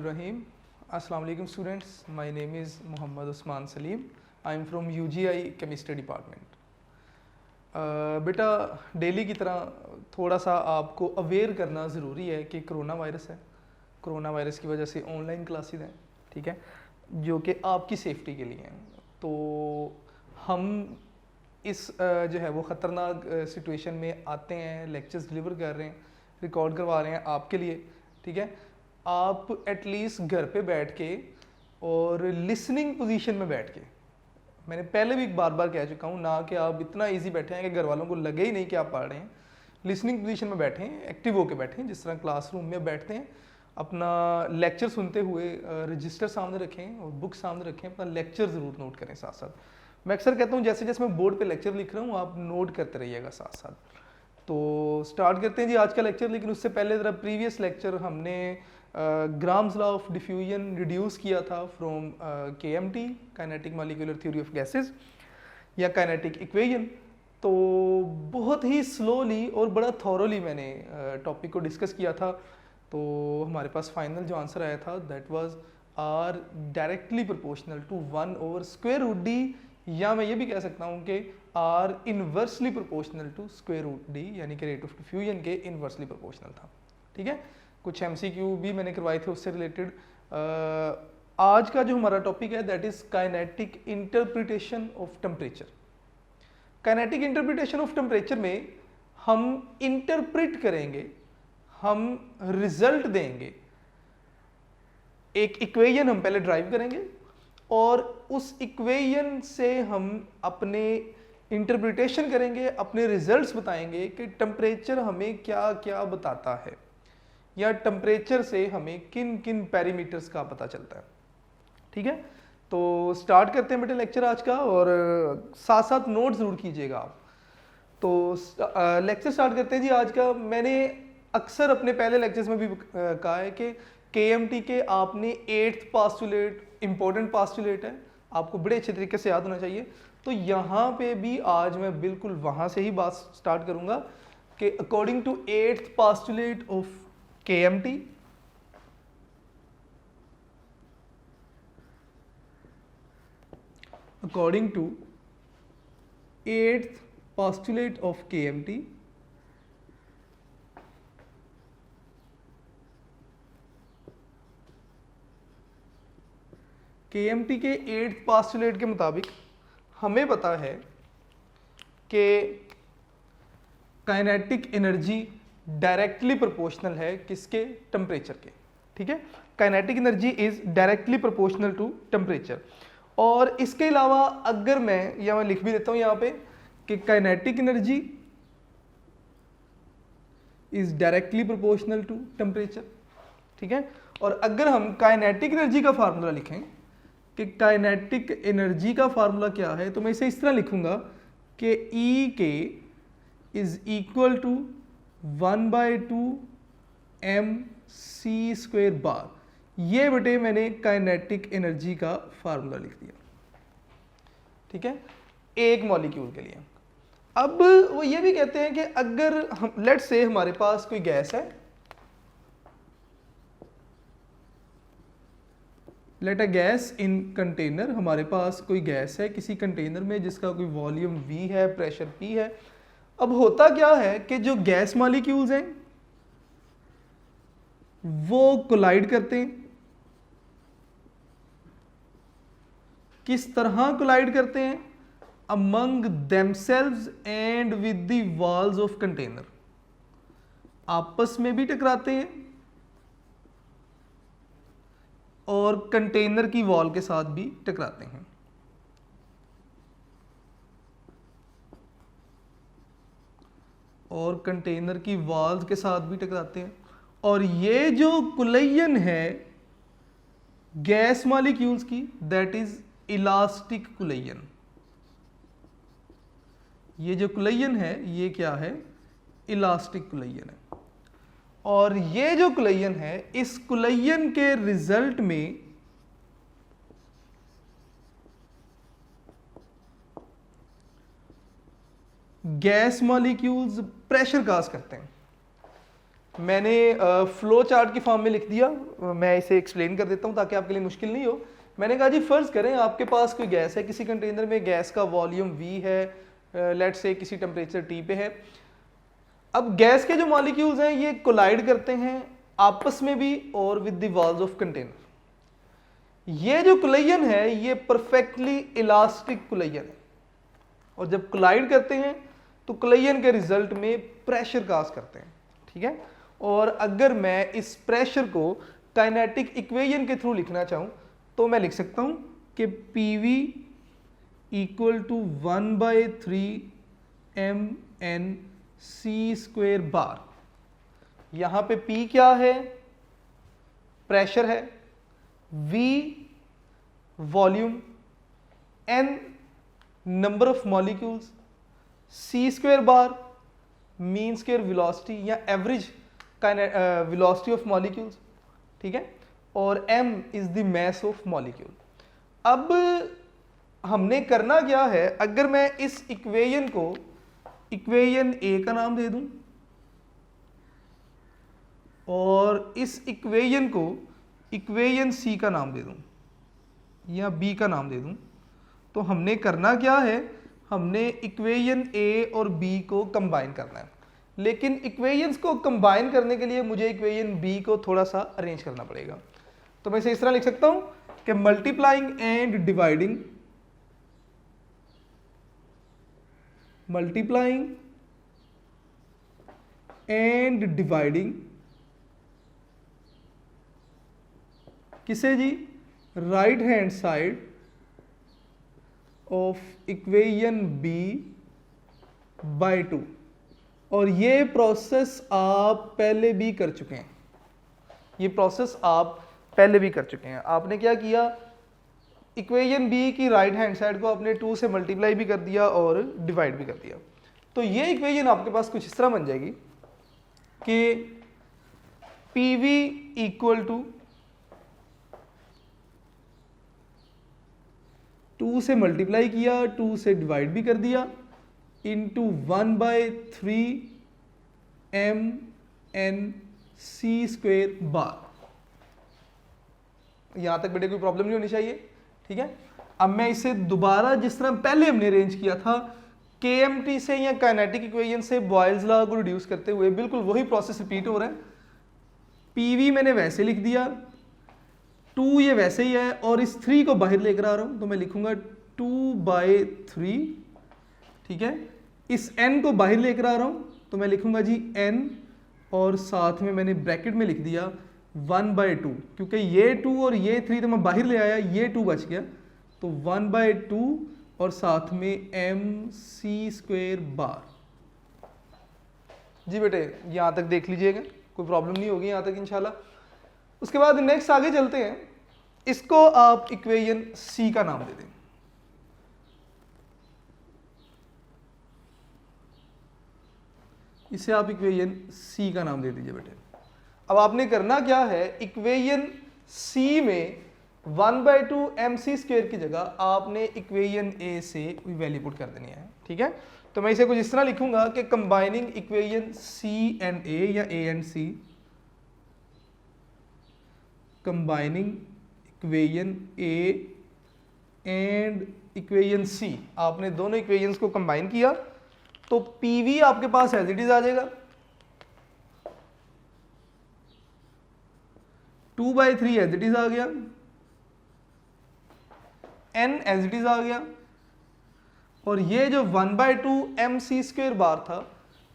Bismillahirrahmanirrahim. Assalamu alaikum students. My name is Muhammad Usman Salim. I am from UGI Chemistry Department. बेटा daily की तरह थोड़ा सा आपको अवेयर करना ज़रूरी है कि कोरोना वायरस है। कोरोना वायरस की वजह से ऑनलाइन क्लासेस हैं, ठीक है, जो कि आपकी सेफ्टी के लिए हैं। तो हम इस जो है वो ख़तरनाक सिचुएशन में आते हैं, लेक्चर्स डिलीवर कर रहे हैं, रिकॉर्ड करवा रहे हैं आपके लिए, ठीक है। आप एटलीस्ट घर पे बैठ के और लिसनिंग पोजीशन में बैठ के, मैंने पहले भी बार बार कह चुका हूँ ना, कि आप इतना इजी बैठे हैं कि घर वालों को लगे ही नहीं कि आप पढ़ रहे हैं। लिसनिंग पोजीशन में बैठें, एक्टिव होकर बैठें, जिस तरह क्लासरूम में बैठते हैं। अपना लेक्चर सुनते हुए रजिस्टर सामने रखें और बुक सामने रखें, अपना लेक्चर ज़रूर नोट करें साथ साथ। मैं अक्सर कहता हूँ जैसे जैसे मैं बोर्ड पे लेक्चर लिख रहा हूँ, आप नोट करते रहिएगा साथ साथ। तो स्टार्ट करते हैं जी आज का लेक्चर। लेकिन उससे पहले ज़रा प्रीवियस लेक्चर हमने grams law of diffusion reduce किया था from KMT, kinetic molecular theory of gases, या काइनेटिक इक्वेशन। तो बहुत ही स्लोली और बड़ा थॉरोली मैंने टॉपिक को डिस्कस किया था। तो हमारे पास फाइनल जो आंसर आया था that was r directly proportional to 1/√D, या मैं ये भी कह सकता हूँ कि r inversely proportional to √D, यानी कि रेट ऑफ डिफ्यूजन के इनवर्सली प्रोपोर्शनल था, ठीक है। कुछ MCQ भी मैंने करवाए थे उससे रिलेटेड। आज का जो हमारा टॉपिक है that is kinetic interpretation of temperature. Kinetic interpretation of temperature में हम इंटरप्रिट करेंगे, हम रिजल्ट देंगे। एक इक्वेशन हम पहले ड्राइव करेंगे और उस इक्वेशन से हम अपने इंटरप्रिटेशन करेंगे, अपने रिजल्ट्स बताएंगे कि टेम्परेचर हमें क्या क्या बताता है, या टेम्परेचर से हमें किन किन पैरामीटर्स का पता चलता है, ठीक है। तो स्टार्ट करते हैं बेटे लेक्चर आज का, और साथ साथ नोट ज़रूर कीजिएगा आप। तो लेक्चर स्टार्ट करते हैं जी आज का। मैंने अक्सर अपने पहले लेक्चर्स में भी कहा है कि KMT के आपने 8th पास्टुलेट, इंपॉर्टेंट पास्टुलेट है, आपको बड़े अच्छे तरीके से याद होना चाहिए। तो यहाँ पे भी आज मैं बिल्कुल वहाँ से ही बात स्टार्ट करूँगा कि according to 8th postulate of KMT, according to 8th postulate of KMT, KMT के 8th postulate के मुताबिक हमें पता है कि काइनेटिक एनर्जी डायरेक्टली प्रोपोर्शनल है किसके, टेम्परेचर के, ठीक है। Kinetic energy is directly proportional to temperature. और इसके अलावा अगर मैं लिख भी देता हूं यहाँ पे कि kinetic energy is directly proportional to temperature, ठीक है। और अगर हम काइनेटिक एनर्जी का फार्मूला लिखें कि काइनेटिक एनर्जी का फार्मूला क्या है, तो मैं इसे इस तरह लिखूंगा कि E is equal to 1/2 mc² bar. ये बेटे मैंने काइनेटिक एनर्जी का फार्मूला लिख दिया, ठीक है, एक मॉलिक्यूल के लिए। अब वो ये भी कहते हैं कि अगर हम लेट्स से हमारे पास कोई गैस है, let a gas in container, हमारे पास कोई गैस है किसी कंटेनर में जिसका कोई वॉल्यूम V है, प्रेशर P है। अब होता क्या है कि जो गैस मॉलिक्यूल्स हैं वो कोलाइड करते हैं। किस तरह कोलाइड करते हैं? Among themselves and with the walls of container, आपस में भी टकराते हैं और कंटेनर की वॉल के साथ भी टकराते हैं। और कंटेनर की वॉल्स के साथ भी टकराते हैं। और ये जो कुलयन है गैस मॉलिक्यूल्स की, दैट इज इलास्टिक कुलयन। ये जो कुलयन है ये क्या है? इलास्टिक कुलयन है। और ये जो कुलयन है, इस कुलयन के रिजल्ट में गैस मॉलिक्यूल्स प्रेशर काज करते हैं। मैंने फ्लो चार्ट की फॉर्म में लिख दिया। मैं इसे एक्सप्लेन कर देता हूँ ताकि आपके लिए मुश्किल नहीं हो। मैंने कहा जी फर्ज करें आपके पास कोई गैस है, किसी कंटेनर में गैस का वॉल्यूम V है, लेट्स से किसी टेम्परेचर T पे है। अब गैस के जो मॉलिक्यूल्स हैं ये कोलाइड करते हैं आपस में भी और with the walls of container. ये जो कोलिजन है ये परफेक्टली इलास्टिक कोलिजन है, और जब कोलाइड करते हैं तो कोलिजन के रिजल्ट में प्रेशर काज करते हैं, ठीक है। और अगर मैं इस प्रेशर को काइनेटिक इक्वेशन के थ्रू लिखना चाहूं तो मैं लिख सकता हूं कि PV इक्वल टू 1/3 mNc² बार। यहां पे P क्या है? प्रेशर है, V volume, N number of molecules, C² bar mean square velocity या एवरेज वेलोसिटी ऑफ मॉलिक्यूल्स, ठीक है, और m is the mass of molecule. अब हमने करना क्या है, अगर मैं इस इक्वेशन को इक्वेशन A का नाम दे दूं और इस इक्वेशन को इक्वेशन C का नाम दे दूं या B का नाम दे दूं, तो हमने करना क्या है, हमने इक्वेशन A और B को कंबाइन करना है। लेकिन इक्वेशंस को कंबाइन करने के लिए मुझे इक्वेशन B को थोड़ा सा अरेंज करना पड़ेगा। तो मैं इसे इस तरह लिख सकता हूं कि multiplying and dividing, multiplying and dividing किसे जी? Right hand side of equation B by 2। और ये प्रोसेस आप पहले भी कर चुके हैं, ये प्रोसेस आप पहले भी कर चुके हैं। आपने क्या किया, इक्वेशन B की राइट हैंड साइड को आपने 2 से मल्टीप्लाई भी कर दिया और डिवाइड भी कर दिया। तो ये इक्वेशन आपके पास कुछ इस तरह बन जाएगी कि PV इक्वल टू 2 से मल्टीप्लाई किया, 2 से डिवाइड भी कर दिया, इंटू 1/3 mNc² बार। यहां तक बेटे कोई प्रॉब्लम नहीं होनी चाहिए, ठीक है। अब मैं इसे दोबारा जिस तरह पहले हमने अरेंज किया था KMT से या काइनेटिक इक्वेशन से बॉयल्स लॉ को रिड्यूस करते हुए, बिल्कुल वही प्रोसेस रिपीट हो रहा है। PV मैंने वैसे लिख दिया, 2 ये वैसे ही है, और इस 3 को बाहर लेकर आ रहा हूं तो मैं लिखूंगा 2/3, ठीक है। इस n को बाहर लेकर आ रहा हूं तो मैं लिखूंगा जी n, और साथ में मैंने ब्रैकेट में लिख दिया 1/2, क्योंकि ये 2 और ये 3 तो मैं बाहर ले आया, ये 2 बच गया, तो 1/2 और साथ में mc² बार। जी बेटे यहां तक देख लीजिएगा, कोई प्रॉब्लम नहीं होगी यहां तक इंशाल्लाह। उसके बाद नेक्स्ट आगे चलते हैं, इसको आप इक्वेशन C का नाम दे दें। इसे आप इक्वेशन C का नाम दे दीजिए बेटे। अब आपने करना क्या है, इक्वेशन C में 1/2 mc² की जगह आपने इक्वेशन A से वैल्यू पुट कर देनी है, ठीक है। तो मैं इसे कुछ इस तरह लिखूंगा कि combining equation C and A या A and C, combining equation A and equation C, आपने दोनों इक्वेशंस को कंबाइन किया तो PV आपके पास एज इट इज आ जाएगा, 2/3 एज इट इज आ गया, N एज इट इज आ गया, और ये जो 1/2 mc² बार था,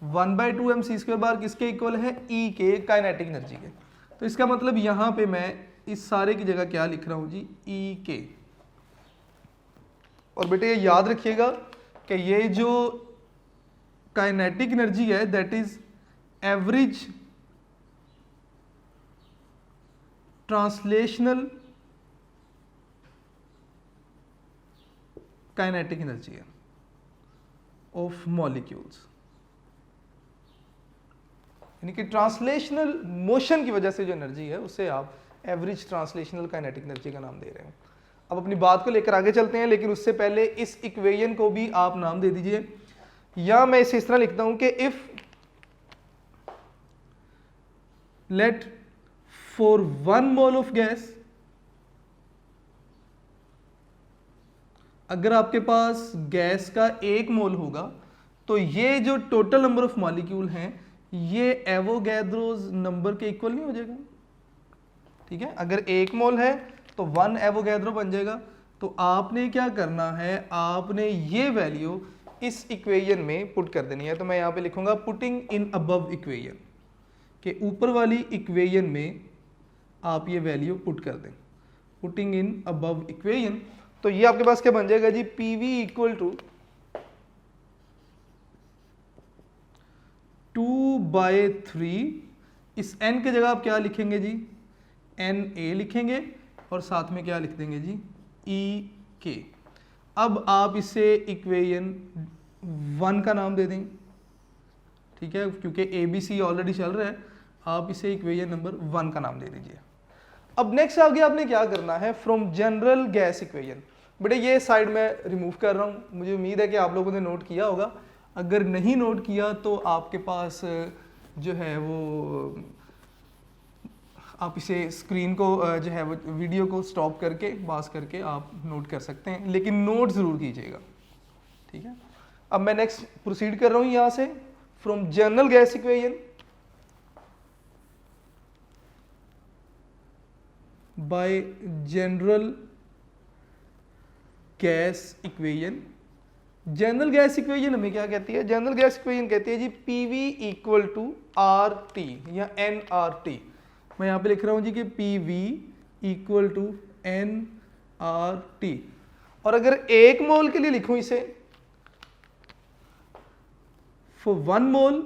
1/2 mc² बार किसके इक्वल है? E के, काइनेटिक एनर्जी के। तो इसका मतलब यहां पे मैं इस सारे की जगह क्या लिख रहा हूं जी? E के। और बेटे ये याद रखिएगा कि ये जो काइनेटिक एनर्जी है that is average translational kinetic energy है ऑफ मॉलिक्यूल्स, यानी कि ट्रांसलेशनल मोशन की वजह से जो एनर्जी है उसे आप एवरेज ट्रांसलेशनल काइनेटिक एनर्जी का नाम दे रहे हो। अब अपनी बात को लेकर आगे चलते हैं, लेकिन उससे पहले इस इक्वेशन को भी आप नाम दे दीजिए, या मैं इसे इस तरह लिखता हूं कि if late for 1 mole of gas, अगर आपके पास गैस का 1 मोल होगा तो ये जो टोटल नंबर ऑफ मॉलिक्यूल हैं ये एवोगैड्रोस नंबर के इक्वल नहीं हो जाएगा? ठीक है, अगर 1 मोल है तो 1 एवोगैड्रो बन जाएगा। तो आपने क्या करना है, आपने ये वैल्यू इस इक्वेशन में पुट कर देनी है। तो मैं यहाँ पे लिखूंगा पुटिंग इन अबव इक्वेशन, के ऊपर वाली इक्वेशन में आप ये वैल्यू पुट कर दें, पुटिंग इन अबव इक्वेशन। तो ये आपके पास क्या बन जाएगा जी, PV इक्वल टू 2/3, इस n की जगह आप क्या लिखेंगे जी, Na लिखेंगे और साथ में क्या लिख देंगे जी, EK। अब आप इसे इक्वेशन 1 का नाम दे देंगे, ठीक है, क्योंकि ABC ऑलरेडी चल रहा है, आप इसे इक्वेशन नंबर 1 का नाम दे दीजिए। अब नेक्स्ट आगे आपने क्या करना है, फ्रॉम जनरल गैस इक्वेशन। बेटा ये साइड में रिमूव कर रहा हूँ, मुझे उम्मीद है कि आप लोगों ने नोट किया होगा। अगर नहीं नोट किया तो आपके पास जो है वो, आप इसे स्क्रीन को जो है वो वीडियो को स्टॉप करके पास करके आप नोट कर सकते हैं, लेकिन नोट ज़रूर कीजिएगा, ठीक है। अब मैं नेक्स्ट प्रोसीड कर रहा हूँ यहाँ से, from general gas equation by general gas equation. General gas equation हमें क्या कहती है, जनरल गैस इक्वेशन कहती है जी PV इक्वल टू RT या nRT। मैं यहाँ पे लिख रहा हूँ जी कि PV इक्वल टू nRT, और अगर 1 मोल के लिए लिखूं इसे, for 1 mole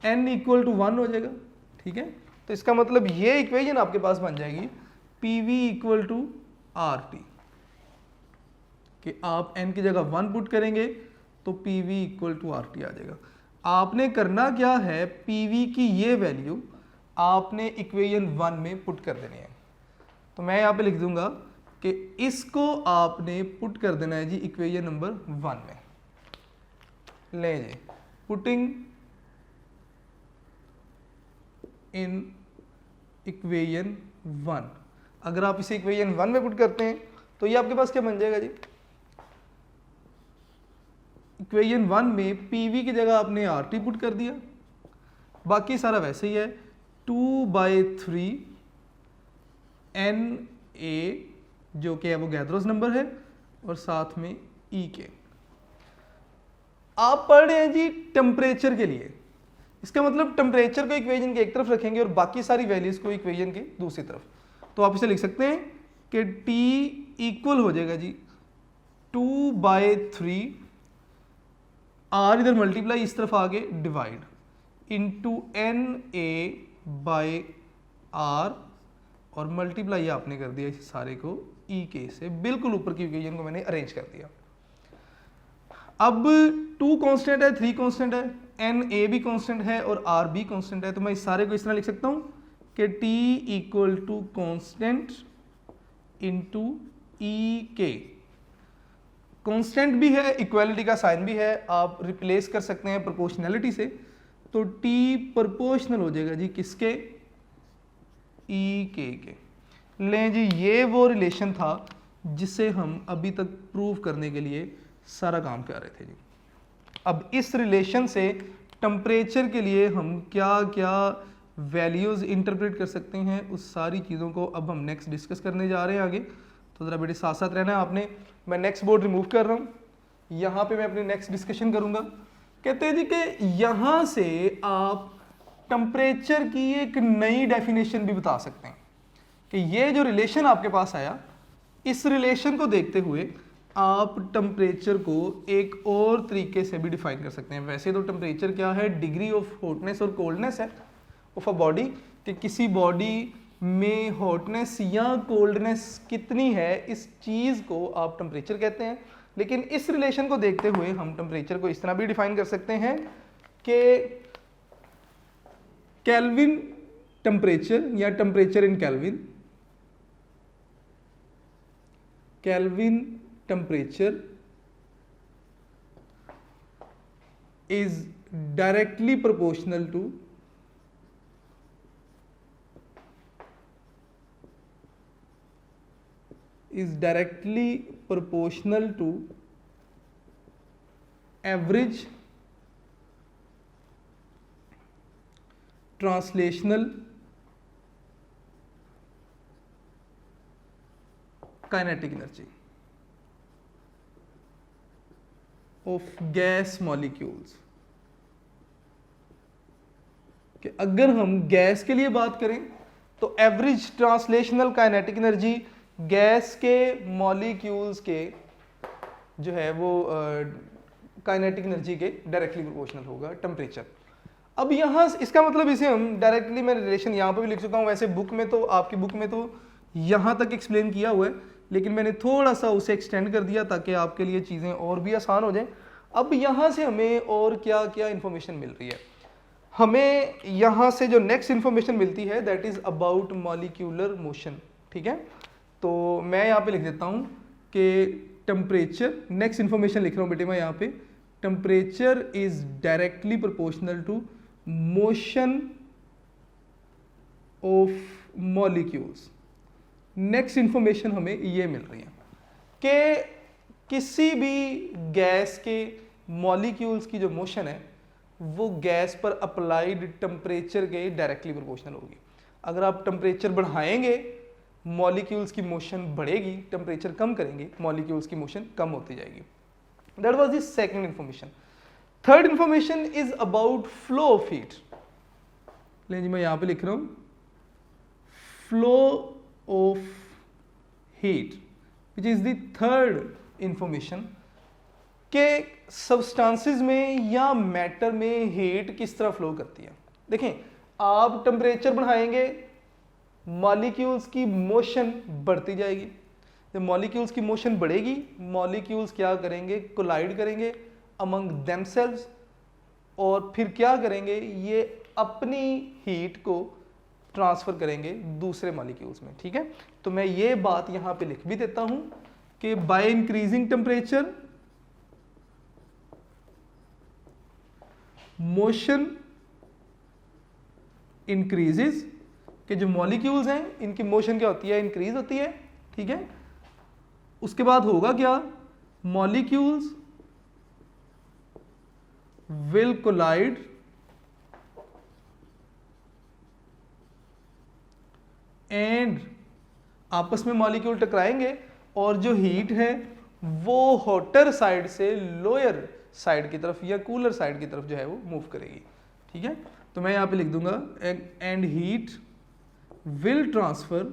n equal to 1 हो जाएगा, ठीक है। तो इसका मतलब ये इक्वेशन आपके पास बन जाएगी PV इक्वल टू RT, कि आप n की जगह 1 पुट करेंगे तो PV इक्वल टू RT आ जाएगा। आपने करना क्या है, PV की ये वैल्यू आपने इक्वेशन 1 में पुट कर देनी है। तो मैं यहाँ पे लिख दूंगा कि इसको आपने पुट कर देना है जी इक्वेशन नंबर 1 में। ले जी, पुटिंग इन इक्वेशन 1, अगर आप इसे इक्वेशन 1 में पुट करते हैं तो ये आपके पास क्या बन जाएगा जी, इक्वेशन 1 में PV की जगह आपने RT पुट कर दिया, बाकी सारा वैसे ही है, 2/3 Na जो कि एवोगैड्रोस नंबर है और साथ में EK। आप पढ़ रहे हैं जी टेम्परेचर के लिए, इसका मतलब टेम्परेचर को इक्वेशन के एक तरफ रखेंगे और बाकी सारी वैल्यूज को इक्वेशन के दूसरी तरफ। तो आप इसे लिख सकते हैं कि T इक्वल हो जाएगा जी 2/3, R इधर मल्टीप्लाई इस तरफ आगे डिवाइड इंटू Na/R, और मल्टीप्लाई आपने कर दिया इस सारे को EK से, बिल्कुल ऊपर की इक्वेशन को मैंने अरेंज कर दिया। अब 2 कांस्टेंट है, 3 कांस्टेंट है, Na भी कांस्टेंट है और R भी कांस्टेंट है, तो मैं इस सारे को इस तरह लिख सकता हूं कि T equal to constant into EK। Constant भी है, इक्वालिटी का साइन भी है, आप रिप्लेस कर सकते हैं प्रोपोर्शनैलिटी से, तो T प्रोपोर्शनल हो जाएगा जी किसके, EK के। लें जी, ये वो रिलेशन था जिसे हम अभी तक प्रूव करने के लिए सारा काम कर रहे थे जी। अब इस रिलेशन से टेम्परेचर के लिए हम क्या क्या वैल्यूज़ इंटरप्रेट कर सकते हैं, उस सारी चीज़ों को अब हम नेक्स्ट डिस्कस करने जा रहे हैं आगे। तो ज़रा बेटे साथ साथ रहना है आपने। मैं नेक्स्ट बोर्ड रिमूव कर रहा हूँ, यहाँ पे मैं अपनी नेक्स्ट डिस्कशन करूँगा। कहते हैं जी कि यहाँ से आप टेम्परेचर की एक नई डेफिनेशन भी बता सकते हैं कि ये जो रिलेशन आपके पास आया, इस रिलेशन को देखते हुए आप टेम्परेचर को एक और तरीके से भी डिफाइन कर सकते हैं। वैसे तो टेम्परेचर क्या है, डिग्री ऑफ हॉटनेस और कोल्डनेस है ऑफ अ बॉडी, कि किसी बॉडी में हॉटनेस या कोल्डनेस कितनी है, इस चीज़ को आप टेम्परेचर कहते हैं। लेकिन इस रिलेशन को देखते हुए हम टेम्परेचर को इस तरह भी डिफाइन कर सकते हैं कि केल्विन टेम्परेचर या temperature in kelvin, Kelvin temperature is directly proportional to average translational kinetic energy of gas molecules. कि अगर हम गैस के लिए बात करें तो average translational kinetic energy gas के मॉलिक्यूल्स के जो है वो काइनेटिक एनर्जी के डायरेक्टली प्रोपोर्शनल होगा टेम्परेचर। अब यहाँ इसका मतलब इसे हम डायरेक्टली मैं रिलेशन यहाँ पे भी लिख चुका हूँ, वैसे बुक में तो आपकी बुक में तो यहाँ तक एक्सप्लेन किया हुआ है, लेकिन मैंने थोड़ा सा उसे एक्सटेंड कर दिया ताकि आपके लिए चीज़ें और भी आसान हो जाएं। अब यहाँ से हमें और क्या क्या इन्फॉर्मेशन मिल रही है, हमें यहाँ से जो नेक्स्ट इन्फॉर्मेशन मिलती है that is about molecular motion. ठीक है, तो मैं यहाँ पे लिख देता हूँ कि टेम्परेचर, नेक्स्ट इन्फॉर्मेशन लिख रहा हूँ बेटे मैं यहाँ पे, temperature is directly proportional to motion of molecules. Next information हमें ये मिल रही है कि किसी भी गैस के मॉलिक्यूल्स की जो मोशन है वो गैस पर अप्लाइड टेम्परेचर के डायरेक्टली प्रोपोर्शनल होगी। अगर आप टेम्परेचर बढ़ाएंगे मॉलिक्यूल्स की मोशन बढ़ेगी, टेम्परेचर कम करेंगे मॉलिक्यूल्स की मोशन कम होती जाएगी। That was the second information. Third information is about flow of heat. ले जी मैं यहां पे लिख रहा हूं flow of heat which is the third information के सब्सटेंसेस में या मैटर में हीट किस तरह फ्लो करती है। देखें, आप टेम्परेचर बढ़ाएंगे मॉलिक्यूल्स की मोशन बढ़ती जाएगी। जब मॉलिक्यूल्स की मोशन बढ़ेगी मॉलिक्यूल्स क्या करेंगे, कोलाइड करेंगे अमंग देमसेल्व्स, और फिर क्या करेंगे, ये अपनी हीट को ट्रांसफर करेंगे दूसरे मॉलिक्यूल्स में। ठीक है, तो मैं ये बात यहां पे लिख भी देता हूं कि by increasing temperature motion increases, कि जो मॉलिक्यूल्स हैं इनकी मोशन क्या होती है, इंक्रीज होती है। ठीक है, उसके बाद होगा क्या, मॉलिक्यूल्स विल कोलाइड एंड आपस में मॉलिक्यूल टकराएंगे और जो हीट है वो हॉटर साइड से लोअर साइड की तरफ या कूलर साइड की तरफ जो है वो मूव करेगी। ठीक है, तो मैं यहां पे लिख दूंगा and heat will transfer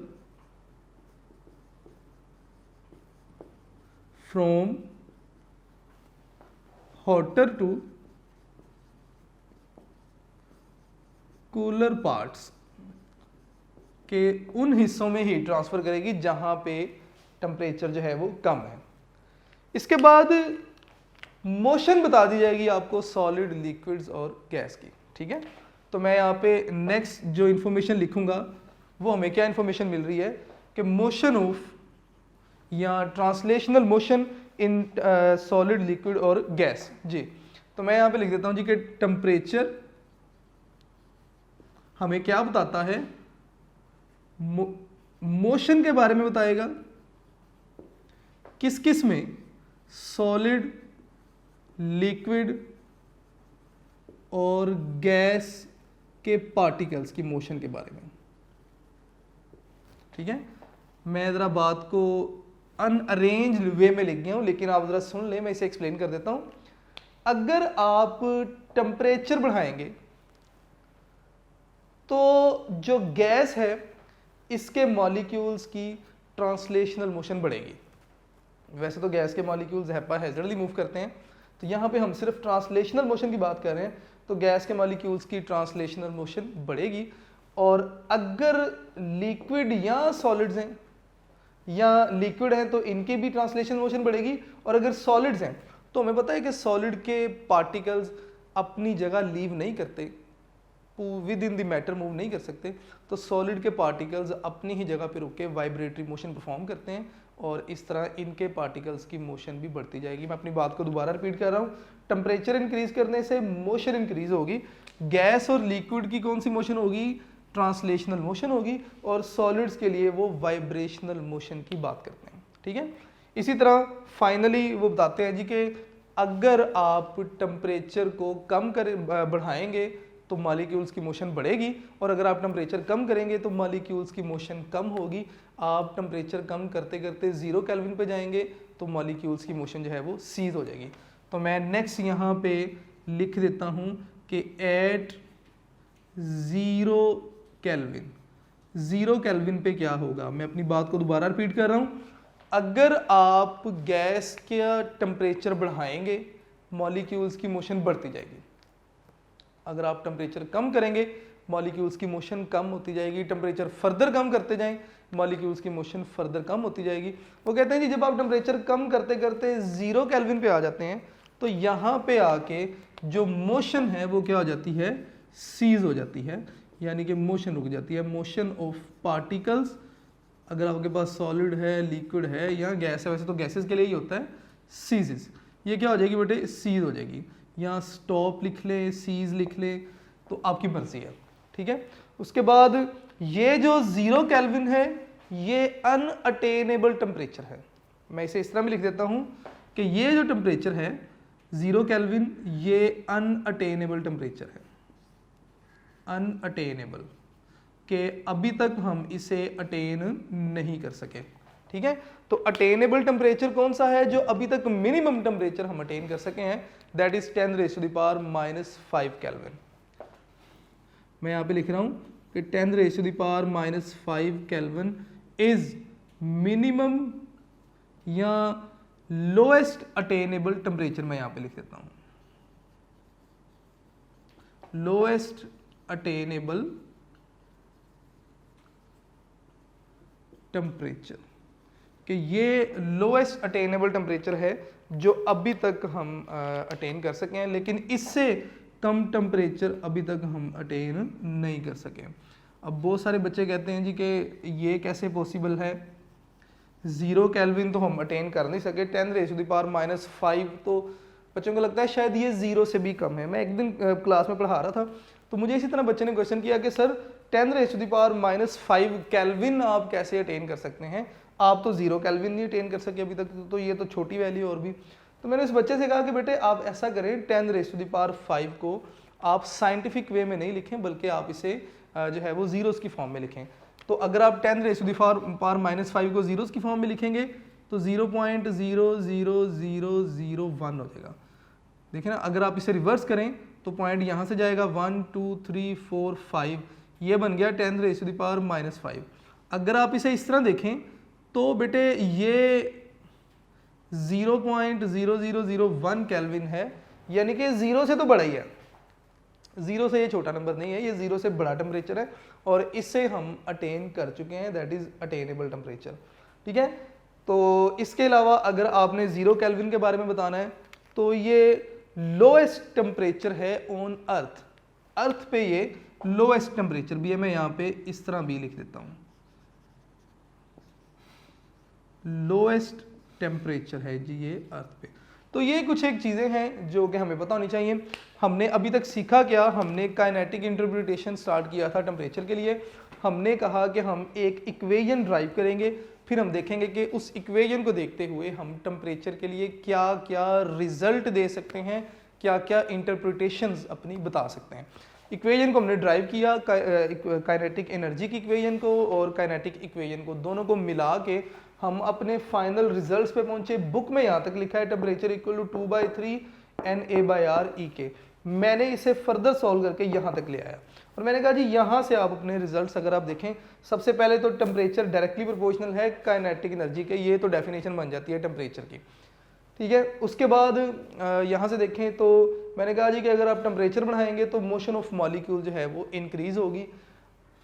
from hotter to cooler parts, के उन हिस्सों में हीट ट्रांसफर करेगी जहां पे टेम्परेचर जो है वो कम है। इसके बाद मोशन बता दी जाएगी आपको सॉलिड, लिक्विड्स और गैस की। ठीक है, तो मैं यहाँ पे नेक्स्ट जो इन्फॉर्मेशन लिखूंगा वो हमें क्या इन्फॉर्मेशन मिल रही है कि मोशन ऑफ या translational motion in solid, liquid और गैस। जी, तो मैं यहाँ पे लिख देता हूँ जी कि टेम्परेचर हमें क्या बताता है, मोशन के बारे में बताएगा। किस किस में, सॉलिड, लिक्विड और गैस के पार्टिकल्स की मोशन के बारे में। ठीक है, मैं ज़रा बात को अनअरेंज्ड वे में लिख गया हूँ, लेकिन आप ज़रा सुन लें, मैं इसे एक्सप्लेन कर देता हूँ। अगर आप टेम्परेचर बढ़ाएंगे तो जो गैस है इसके मॉलिक्यूल्स की ट्रांसलेशनल मोशन बढ़ेगी। वैसे तो गैस के मॉलिक्यूल्स हैज़र्डली मूव करते हैं, तो यहाँ पे हम सिर्फ ट्रांसलेशनल मोशन की बात कर रहे हैं, तो गैस के मॉलिक्यूल्स की ट्रांसलेशनल मोशन बढ़ेगी। और अगर लिक्विड या सॉलिड्स हैं या लिक्विड हैं तो इनकी भी ट्रांसलेशन मोशन बढ़ेगी, और अगर सॉलिड्स हैं तो हमें पता है कि सॉलिड के पार्टिकल्स अपनी जगह लीव नहीं करते, with in the matter move नहीं कर सकते, तो सॉलिड के पार्टिकल्स अपनी ही जगह पे रुक के वाइब्रेटरी मोशन परफॉर्म करते हैं और इस तरह इनके पार्टिकल्स की मोशन भी बढ़ती जाएगी। मैं अपनी बात को दोबारा रिपीट कर रहा हूँ, टेम्परेचर इंक्रीज करने से मोशन इंक्रीज होगी। गैस और लिक्विड की कौन सी मोशन होगी? ट्रांसलेशनल मोशन होगी, और सॉलिड्स के लिए वो वाइब्रेशनल मोशन की बात करते हैं। ठीक है, इसी तरह फाइनली वो बताते हैं जी कि अगर आप टेम्परेचर को कम कर बढ़ाएंगे तो मॉलिक्यूल्स की मोशन बढ़ेगी, और अगर आप टेम्परेचर कम करेंगे तो मॉलिक्यूल्स की मोशन कम होगी। आप टेम्परेचर कम करते करते 0 केल्विन पे जाएंगे तो मॉलिक्यूल्स की मोशन जो है वो सीज हो जाएगी। तो मैं नेक्स्ट यहाँ पे लिख देता हूँ कि एट 0 केल्विन, 0 केल्विन पे क्या होगा। मैं अपनी बात को दोबारा रिपीट कर रहा हूँ, अगर आप गैस का टेम्परेचर बढ़ाएंगे मॉलिक्यूल्स की मोशन बढ़ती जाएगी। अगर आप टेम्परेचर कम करेंगे मॉलिक्यूल्स की मोशन कम होती जाएगी। टेम्परेचर फर्दर कम करते जाएं मॉलिक्यूल्स की मोशन फर्दर कम होती जाएगी। वो कहते हैं जी जब आप टेम्परेचर कम करते करते 0 केल्विन पे आ जाते हैं तो यहाँ पे आके जो मोशन है वो क्या हो जाती है? सीज हो जाती है, यानी कि मोशन रुक जाती है। मोशन ऑफ पार्टिकल्स, अगर आपके पास सॉलिड है, लिक्विड है या गैस है, वैसे तो गैसेस के लिए ही होता है, सीजेस, ये क्या हो जाएगी बेटे? सीज हो जाएगी। यहाँ स्टॉप लिख ले, सीज लिख ले, तो आपकी मर्जी है। ठीक है, उसके बाद ये जो 0 केल्विन है ये अनअटेनेबल टेम्परेचर है। मैं इसे इस तरह में लिख देता हूँ कि ये जो टेम्परेचर है 0 केल्विन ये अनअटेनेबल टेम्परेचर है। अनअटेनेबल के अभी तक हम इसे अटेन नहीं कर सके। ठीक है, तो अटेनेबल टेम्परेचर कौन सा है? जो अभी तक मिनिमम टेम्परेचर हम अटेन कर सके हैं, दैट इज 10⁻⁻⁵ केल्विन। मैं यहाँ पे लिख रहा हूँ कि 10⁻⁻⁵ केल्विन इज मिनिमम या लोएस्ट अटेनेबल टेम्परेचर। मैं यहाँ पे लिख देता हूँ लोएस्ट अटेनेबल टेम्परेचर, कि ये लोएस्ट अटेनेबल टेम्परेचर है जो अभी तक हम अटेन कर सके हैं, लेकिन इससे कम टेम्परेचर अभी तक हम अटेन नहीं कर सके। अब बहुत सारे बच्चे कहते हैं जी कि ये कैसे पॉसिबल है, 0 केल्विन तो हम अटेन कर नहीं सके, 10⁻⁻⁵ तो बच्चों को लगता है शायद ये 0 से भी कम है। मैं एक दिन क्लास में पढ़ा रहा था तो मुझे इसी तरह बच्चे ने क्वेश्चन किया कि सर 10⁻⁻⁵ केल्विन आप कैसे अटेन कर सकते हैं, आप तो 0 केल्विन नहीं अटेन कर सके अभी तक, तो ये तो छोटी वैल्यू और भी। तो मैंने उस बच्चे से कहा कि बेटे आप ऐसा करें 10⁻⁵ को आप साइंटिफिक वे में नहीं लिखें बल्कि आप इसे जो है वो जीरोस की फॉर्म में लिखें। तो अगर आप 10⁻⁻⁵ को जीरोस की फॉर्म में लिखेंगे तो 0.00001 हो जाएगा। देखिए ना, अगर आप इसे रिवर्स करें तो पॉइंट यहाँ से जाएगा 1 2 3 4 5, ये बन गया 10⁻⁻⁵। अगर आप इसे इस तरह देखें तो बेटे ये 0.0001 केल्विन है, यानी कि 0 से तो बड़ा ही है, 0 से ये छोटा नंबर नहीं है, ये 0 से बड़ा टेम्परेचर है और इससे हम अटेन कर चुके हैं, दैट इज अटेनेबल टेम्परेचर। ठीक है, तो इसके अलावा अगर आपने 0 केल्विन के बारे में बताना है तो ये लोएस्ट टेम्परेचर है ऑन अर्थ, अर्थ पे ये लोएस्ट टेम्परेचर भी है। मैं यहाँ पे इस तरह भी लिख देता हूँ, लोएस्ट टेम्परेचर है जी ये अर्थ पे। तो ये कुछ एक चीज़ें हैं जो कि हमें पता होनी चाहिए। हमने अभी तक सीखा क्या, हमने काइनेटिक इंटरप्रिटेशन स्टार्ट किया था टेम्परेचर के लिए। हमने कहा कि हम एक इक्वेशन ड्राइव करेंगे, फिर हम देखेंगे कि उस इक्वेशन को देखते हुए हम टेम्परेचर के लिए क्या क्या रिजल्ट दे सकते हैं, क्या क्या इंटरप्रिटेशंस अपनी बता सकते हैं। इक्वेशन को हमने ड्राइव किया, काइनेटिक एनर्जी की इक्वेशन को और काइनेटिक इक्वेशन को, दोनों को मिला के हम अपने फाइनल रिजल्ट्स पे पहुंचे। बुक में यहाँ तक लिखा है टेम्परेचर इक्वल टू 2/3 NA/RE। मैंने इसे फर्दर सॉल्व करके यहाँ तक ले आया और मैंने कहा जी यहाँ से आप अपने रिजल्ट्स अगर आप देखें, सबसे पहले तो टेम्परेचर डायरेक्टली प्रोपोर्शनल है काइनेटिक एनर्जी के, ये तो डेफिनेशन बन जाती है टेम्परेचर की। ठीक है, उसके बाद यहाँ से देखें तो मैंने कहा जी कि अगर आप टेम्परेचर बढ़ाएंगे तो मोशन ऑफ मॉलिक्यूल जो है वो इंक्रीज होगी,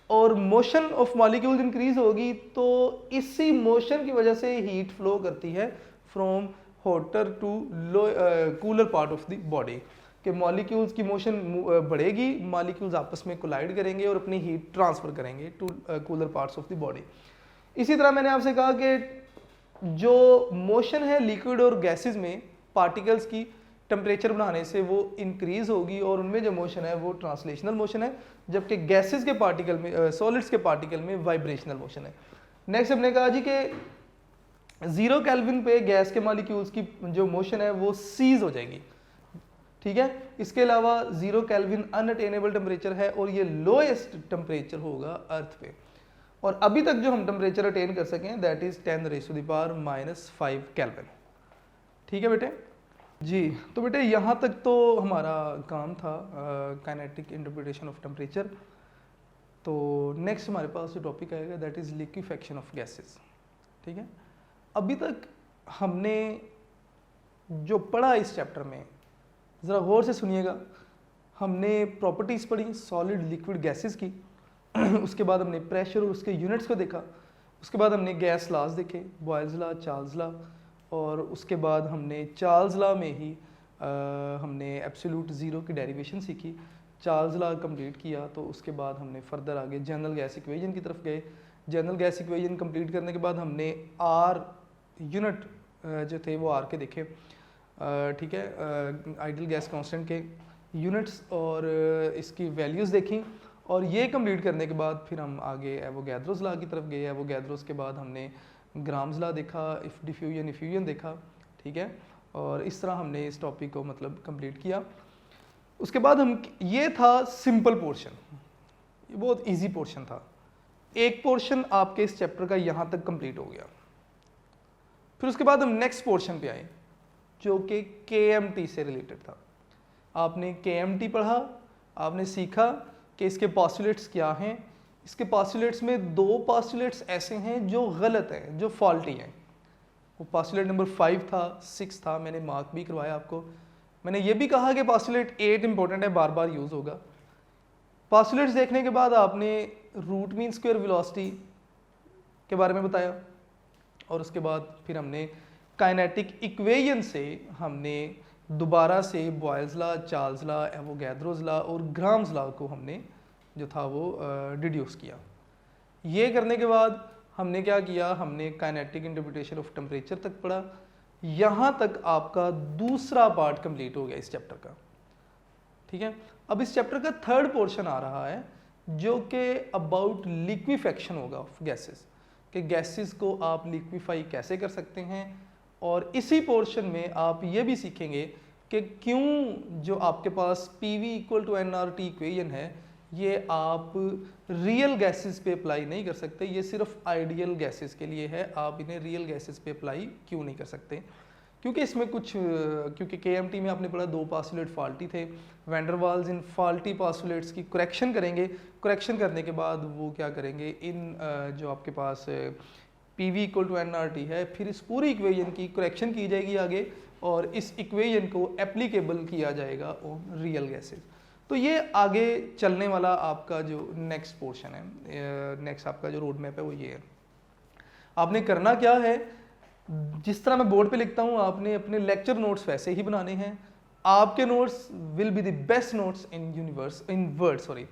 और मोशन ऑफ मॉलिक्यूल इंक्रीज होगी तो इसी मोशन की वजह से हीट फ्लो करती है from hotter to cooler part of the body, कि मॉलिक्यूल्स की मोशन बढ़ेगी, मॉलिक्यूल्स आपस में कोलाइड करेंगे और अपनी हीट ट्रांसफ़र करेंगे to cooler parts of the body. इसी तरह मैंने आपसे कहा कि जो मोशन है लिक्विड और गैसेस में पार्टिकल्स की टेम्परेचर बढ़ाने से वो इंक्रीज होगी और उनमें जो मोशन है वो ट्रांसलेशनल मोशन है, जबकि गैसेस के पार्टिकल में सॉलिड्स के पार्टिकल में वाइब्रेशनल मोशन है। नेक्स्ट हमने कहा जी कि 0 केल्विन पे गैस के मॉलिक्यूल्स की जो मोशन है वो सीज हो जाएगी, ठीक है। इसके अलावा 0 केल्विन अनअटेनेबल टेम्परेचर है और ये लोएस्ट टेम्परेचर होगा अर्थ पे, और अभी तक जो हम टेम्परेचर अटेन कर सकें दैट इज 10⁻⁻⁵ केल्विन, ठीक है बेटे जी। तो बेटे यहाँ तक तो हमारा काम था काइनेटिक इंटरप्रिटेशन ऑफ टेम्परेचर। तो नेक्स्ट हमारे पास जो टॉपिक आएगा that is liquefaction of gases, ठीक है। अभी तक हमने जो पढ़ा इस चैप्टर में, ज़रा गौर से सुनिएगा, हमने प्रॉपर्टीज़ पढ़ी सॉलिड लिक्विड गैसेस की उसके बाद हमने प्रेशर और उसके यूनिट्स को देखा, उसके बाद हमने गैस लॉज देखे, बॉयल्स लॉ, चार्ल्स लॉ, और उसके बाद हमने चार्ल्स लॉ में ही हमने एब्सोल्यूट ज़ीरो की डेरिवेशन सीखी, चार्ल्स लॉ कंप्लीट किया। तो उसके बाद हमने फर्दर आगे जनरल गैस इक्वेशन की तरफ गए। जनरल गैस इक्वेशन कंप्लीट करने के बाद हमने आर यूनिट जो थे वो आर के देखे, ठीक है, आइडियल गैस कांस्टेंट के यूनिट्स और इसकी वैल्यूज़ देखी, और ये कंप्लीट करने के बाद फिर हम आगे एवोगैड्रोस लॉ की तरफ गए। एवोगैड्रोस के बाद हमने ग्राम्स लॉ देखा, इफ डिफ्यूजन देखा, ठीक है, और इस तरह हमने इस टॉपिक को मतलब कंप्लीट किया। उसके बाद हम, ये था सिंपल पोर्शन, ये बहुत इजी पोर्शन था। एक पोर्शन आपके इस चैप्टर का यहाँ तक कंप्लीट हो गया। फिर उसके बाद हम नेक्स्ट पोर्शन पे आए जो कि KMT से रिलेटेड था। आपने KMT पढ़ा, आपने सीखा कि इसके पॉस्टुलेट्स क्या हैं। इसके पॉस्टुलेट्स में 2 पॉस्टुलेट्स ऐसे हैं जो गलत हैं, जो फॉल्टी हैं। वो पॉस्टुलेट नंबर 5 था, 6 था, मैंने मार्क भी करवाया आपको। मैंने ये भी कहा कि पॉस्टुलेट 8 इंपॉर्टेंट है, बार बार यूज़ होगा। पॉस्टुलेट्स देखने के बाद आपने रूट मीन स्क्वायर वेलोसिटी के बारे में बताया, और उसके बाद फिर हमने काइनेटिक इक्वेशन से हमने दोबारा से Boyle's law, Charles law, Avogadro's law और ग्राम्स लॉ को हमने जो था वो डिड्यूस किया। ये करने के बाद हमने क्या किया, हमने काइनेटिक इंटरप्रिटेशन ऑफ टेम्परेचर तक पढ़ा। यहाँ तक आपका दूसरा पार्ट कंप्लीट हो गया इस चैप्टर का, ठीक है। अब इस चैप्टर का थर्ड पोर्शन आ रहा है जो कि अबाउट लिक्विफेक्शन होगा ऑफ गैसेस, कि गैसेस को आप लिक्विफाई कैसे कर सकते हैं। और इसी पोर्शन में आप ये भी सीखेंगे कि क्यों जो आपके पास PV = nRT इक्वेशन है ये आप रियल गैसेस पे अप्लाई नहीं कर सकते, ये सिर्फ आइडियल गैसेस के लिए है। आप इन्हें रियल गैसेस पे अप्लाई क्यों नहीं कर सकते? क्योंकि इसमें कुछ, क्योंकि KMT में आपने पढ़ा 2 पॉस्टुलेट फॉल्टी थे। वैन डर वाल्स इन फॉल्टी पॉस्टुलेट्स की करेक्शन करेंगे, करेक्शन करने के बाद वो क्या करेंगे, इन जो आपके पास PV = nRT है, फिर इस पूरी इक्वेशन की करेक्शन की जाएगी आगे, और इस इक्वेशन को एप्लीकेबल किया जाएगा ऑन रियल गैसेस। तो ये आगे चलने वाला आपका जो नेक्स्ट पोर्शन है, नेक्स्ट आपका जो रोड मैप है वो ये है। आपने करना क्या है, जिस तरह मैं बोर्ड पे लिखता हूँ आपने अपने लेक्चर नोट्स वैसे ही बनाने हैं। आपके notes will be the best notes in word.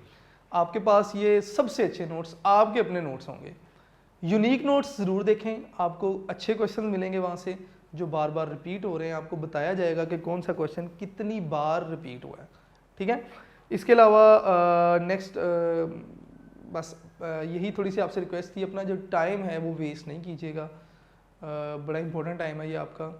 आपके पास ये सबसे अच्छे नोट्स आपके अपने नोट्स होंगे। यूनिक नोट्स ज़रूर देखें, आपको अच्छे क्वेश्चन मिलेंगे वहाँ से जो बार बार रिपीट हो रहे हैं। आपको बताया जाएगा कि कौन सा क्वेश्चन कितनी बार रिपीट हुआ है, ठीक है। इसके अलावा नेक्स्ट बस यही थोड़ी सी आपसे रिक्वेस्ट थी, अपना जो टाइम है वो वेस्ट नहीं कीजिएगा। बड़ा इंपॉर्टेंट टाइम है ये आपका।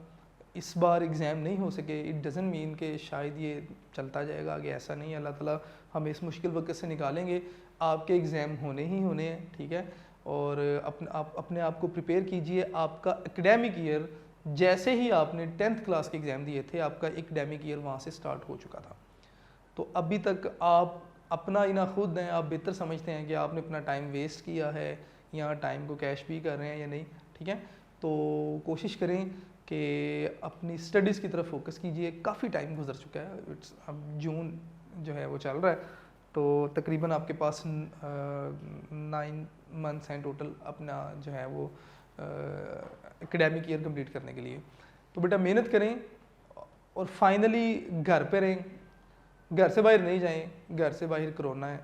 इस बार एग्ज़ाम नहीं हो सके इट डज़ंट मीन कि शायद ये चलता जाएगा आगे, ऐसा नहीं है। अल्लाह ताला हमें इस मुश्किल वक्त से निकालेंगे, आपके एग्ज़ाम होने ही होने हैं, ठीक है। और अपने आप को प्रिपेयर कीजिए। आपका एकेडमिक ईयर जैसे ही आपने 10th क्लास के एग्ज़ाम दिए थे, आपका एकेडमिक ईयर वहाँ से स्टार्ट हो चुका था। तो अभी तक आप अपना इना खुद हैं, आप बेहतर समझते हैं कि आपने अपना टाइम वेस्ट किया है या टाइम को कैश भी कर रहे हैं या नहीं, ठीक है। तो कोशिश करें कि अपनी स्टडीज़ की तरफ फोकस कीजिए। काफ़ी टाइम गुजर चुका है, अब जून जो है वो चल रहा है, तो तकरीबन आपके पास 9 मंथ्स हैं टोटल अपना जो है वो एकेडमिक ईयर कंप्लीट करने के लिए। तो बेटा मेहनत करें और फाइनली घर पे रहें, घर से बाहर नहीं जाएं, घर से बाहर कोरोना है,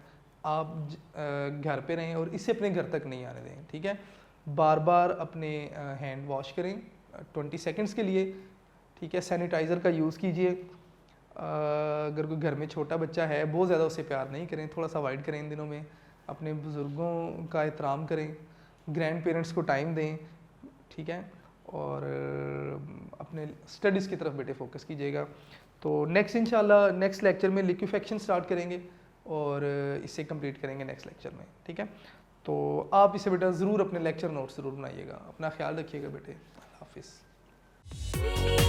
आप घर पे रहें और इसे अपने घर तक नहीं आने दें, ठीक है। बार बार अपने हैंड वॉश करें 20 सेकंड्स के लिए, ठीक है। सैनिटाइज़र का यूज़ कीजिए। अगर कोई घर में छोटा बच्चा है, बहुत ज़्यादा उससे प्यार नहीं करें, थोड़ा सा अवॉइड करें इन दिनों में। अपने बुज़ुर्गों का एहतराम करें, ग्रैंड पेरेंट्स को टाइम दें, ठीक है। और अपने स्टडीज़ की तरफ बेटे फोकस कीजिएगा। तो नेक्स्ट इंशाल्लाह नेक्स्ट लेक्चर में लिक्विफेक्शन स्टार्ट करेंगे और इसे कंप्लीट करेंगे नेक्स्ट लेक्चर में, ठीक है। तो आप इसे बेटा ज़रूर अपने लेक्चर नोट्स ज़रूर बनाइएगा। अपना ख्याल रखिएगा बेटे। अल्लाह हाफिज़।